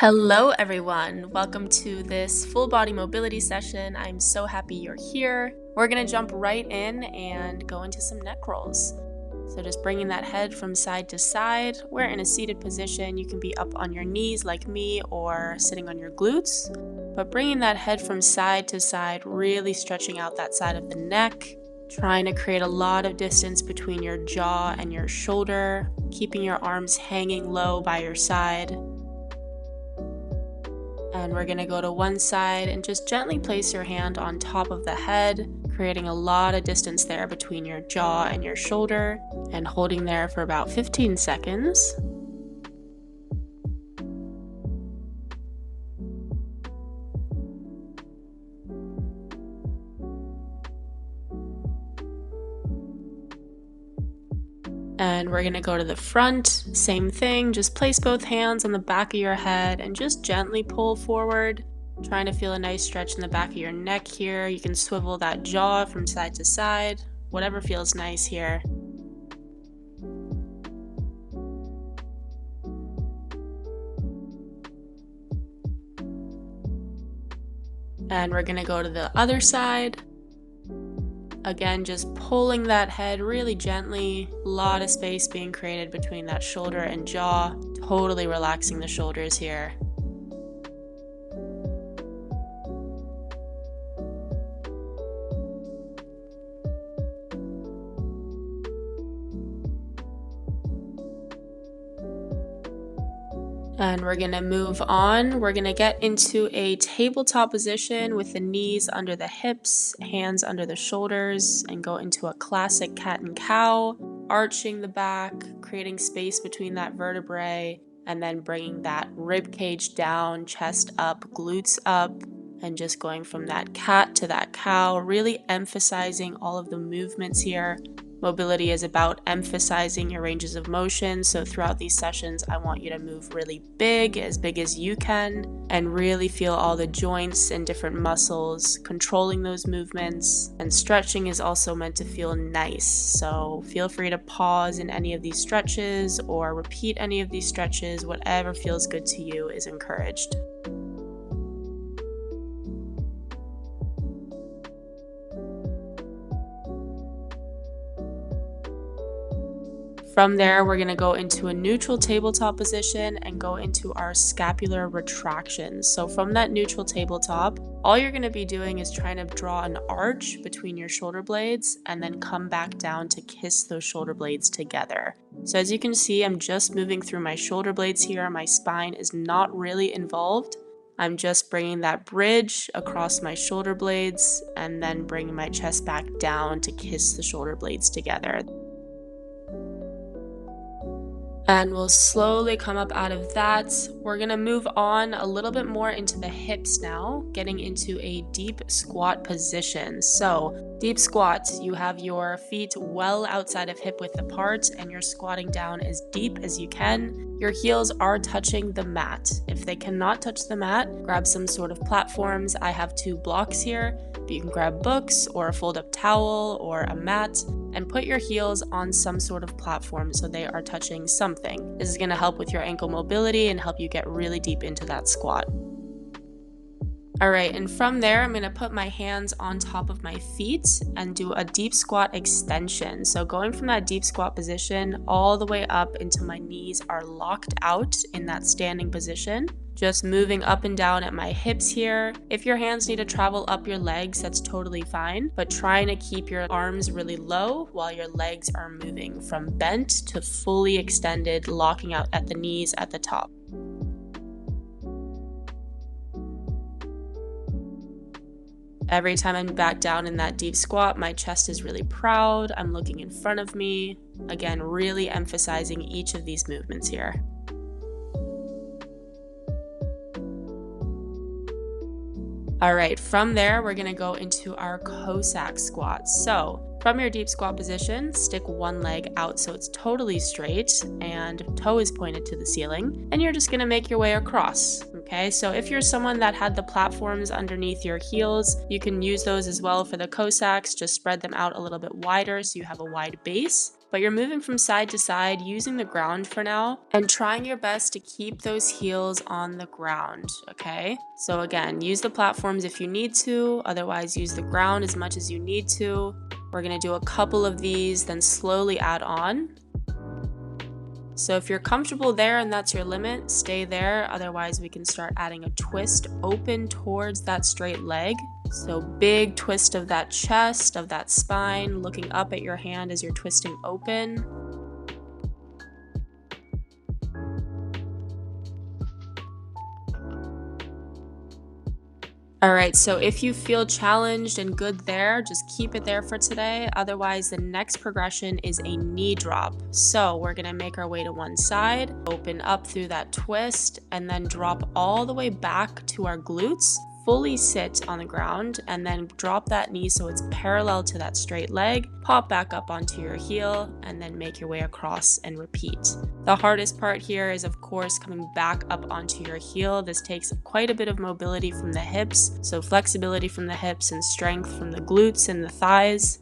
Hello everyone, welcome to this full body mobility session. I'm so happy you're here. We're gonna jump right in and go into some neck rolls. So just bringing that head from side to side. We're in a seated position. You can be up on your knees like me or sitting on your glutes, but bringing that head from side to side, really stretching out that side of the neck, trying to create a lot of distance between your jaw and your shoulder, keeping your arms hanging low by your side. And we're gonna go to one side and just gently place your hand on top of the head, creating a lot of distance there between your jaw and your shoulder, and holding there for about 15 seconds. And we're gonna go to the front, same thing, just place both hands on the back of your head and just gently pull forward, trying to feel a nice stretch in the back of your neck here. You can swivel that jaw from side to side, whatever feels nice here. And we're gonna go to the other side. Again, just pulling that head really gently, a lot of space being created between that shoulder and jaw, totally relaxing the shoulders here. And we're gonna move on. We're gonna get into a tabletop position with the knees under the hips, hands under the shoulders, and go into a classic cat and cow, arching the back, creating space between that vertebrae, and then bringing that rib cage down, chest up, glutes up, and just going from that cat to that cow, really emphasizing all of the movements here. Mobility is about emphasizing your ranges of motion, so throughout these sessions, I want you to move really big as you can, and really feel all the joints and different muscles controlling those movements. And stretching is also meant to feel nice, so feel free to pause in any of these stretches or repeat any of these stretches. Whatever feels good to you is encouraged. From there, we're gonna go into a neutral tabletop position and go into our scapular retractions. So from that neutral tabletop, all you're gonna be doing is trying to draw an arch between your shoulder blades and then come back down to kiss those shoulder blades together. So as you can see, I'm just moving through my shoulder blades here. My spine is not really involved. I'm just bringing that bridge across my shoulder blades and then bringing my chest back down to kiss the shoulder blades together. And we'll slowly come up out of that. We're gonna move on a little bit more into the hips now, getting into a deep squat position. So deep squat, you have your feet well outside of hip width apart and you're squatting down as deep as you can. Your heels are touching the mat. If they cannot touch the mat, grab some sort of platforms. I have 2 blocks here, but you can grab books or a fold up towel or a mat and put your heels on some sort of platform so they are touching something. This is gonna help with your ankle mobility and help you get really deep into that squat. All right, and from there, I'm gonna put my hands on top of my feet and do a deep squat extension. So going from that deep squat position all the way up until my knees are locked out in that standing position. Just moving up and down at my hips here. If your hands need to travel up your legs, that's totally fine, but trying to keep your arms really low while your legs are moving from bent to fully extended, locking out at the knees at the top. Every time I'm back down in that deep squat, my chest is really proud. I'm looking in front of me. Again, really emphasizing each of these movements here. All right, from there, we're gonna go into our Cossack squat. So from your deep squat position, stick one leg out so it's totally straight and toe is pointed to the ceiling, and you're just gonna make your way across. Okay, so if you're someone that had the platforms underneath your heels, you can use those as well for the Cossacks. Just spread them out a little bit wider so you have a wide base. but you're moving from side to side using the ground for now and trying your best to keep those heels on the ground, okay? So again, use the platforms if you need to, otherwise use the ground as much as you need to. We're gonna do a couple of these, then slowly add on. So if you're comfortable there and that's your limit, stay there. Otherwise, we can start adding a twist open towards that straight leg. So big twist of that chest, of that spine, looking up at your hand as you're twisting open. All right, so if you feel challenged and good there, just keep it there for today. Otherwise, the next progression is a knee drop. So we're gonna make our way to one side, open up through that twist, and then drop all the way back to our glutes. Fully sit on the ground and then drop that knee so it's parallel to that straight leg, pop back up onto your heel, and then make your way across and repeat. The hardest part here is, of course, coming back up onto your heel. This takes quite a bit of mobility from the hips, so flexibility from the hips and strength from the glutes and the thighs.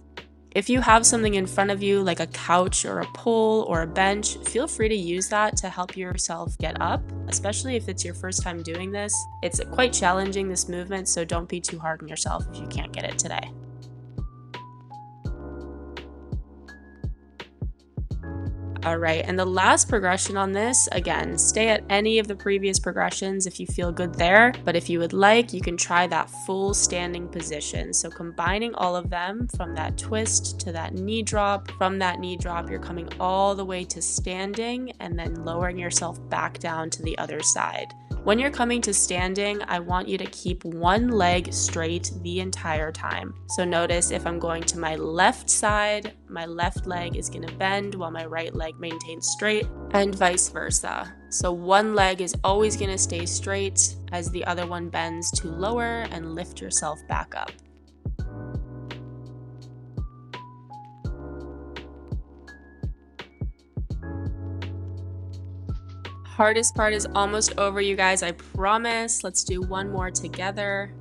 If you have something in front of you like a couch or a pole or a bench, feel free to use that to help yourself get up, especially if it's your first time doing this. It's quite challenging, this movement, so don't be too hard on yourself if you can't get it today. All right, and the last progression on this, again, stay at any of the previous progressions if you feel good there, but if you would like, you can try that full standing position. So combining all of them from that twist to that knee drop, from that knee drop, you're coming all the way to standing and then lowering yourself back down to the other side. When you're coming to standing, I want you to keep one leg straight the entire time. So notice if I'm going to my left side, my left leg is going to bend while my right leg maintains straight, and vice versa. So one leg is always going to stay straight as the other one bends to lower and lift yourself back up. Hardest part is almost over, you guys, I promise. Let's do one more together.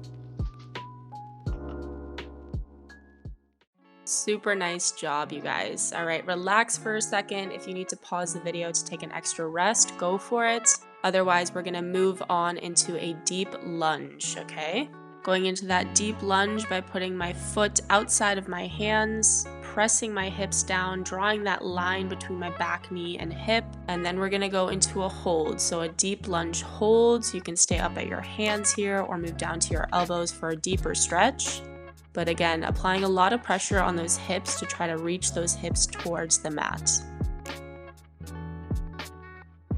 Super nice job, you guys. All right, relax for a second. If you need to pause the video to take an extra rest, go for it. Otherwise, we're gonna move on into a deep lunge, okay? Going into that deep lunge by putting my foot outside of my hands, pressing my hips down, drawing that line between my back knee and hip, and then we're gonna go into a hold. So a deep lunge hold, so you can stay up at your hands here or move down to your elbows for a deeper stretch. But again, applying a lot of pressure on those hips to try to reach those hips towards the mat.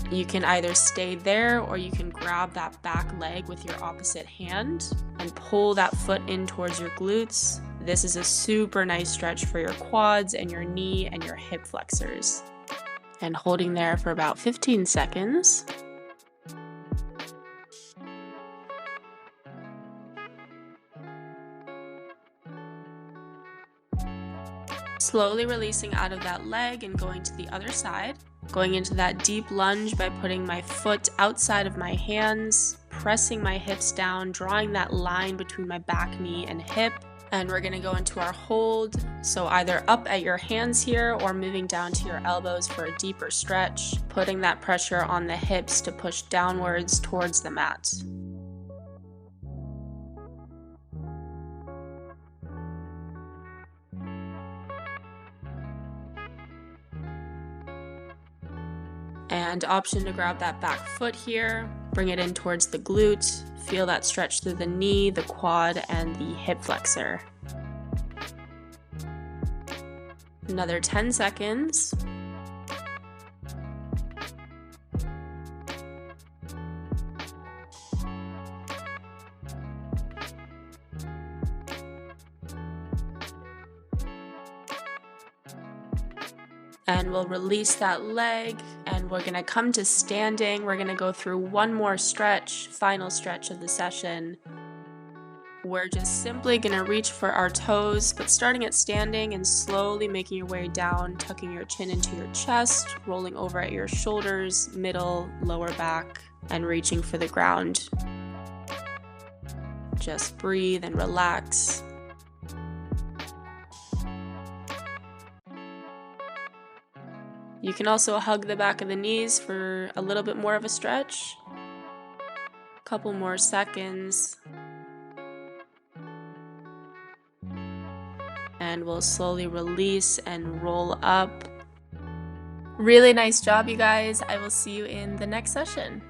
You can either stay there or you can grab that back leg with your opposite hand and pull that foot in towards your glutes. This is a super nice stretch for your quads and your knee and your hip flexors. And holding there for about 15 seconds. Slowly releasing out of that leg and going to the other side. Going into that deep lunge by putting my foot outside of my hands, pressing my hips down, drawing that line between my back knee and hip. And we're gonna go into our hold. So either up at your hands here or moving down to your elbows for a deeper stretch, putting that pressure on the hips to push downwards towards the mat. And option to grab that back foot here, bring it in towards the glute, feel that stretch through the knee, the quad, and the hip flexor. Another 10 seconds. And we'll release that leg and we're gonna come to standing. We're gonna go through one more stretch, final stretch of the session. We're just simply gonna reach for our toes, but starting at standing and slowly making your way down, tucking your chin into your chest, rolling over at your shoulders, middle, lower back, and reaching for the ground. Just breathe and relax. You can also hug the back of the knees for a little bit more of a stretch. Couple more seconds. And we'll slowly release and roll up. Really nice job, you guys. I will see you in the next session.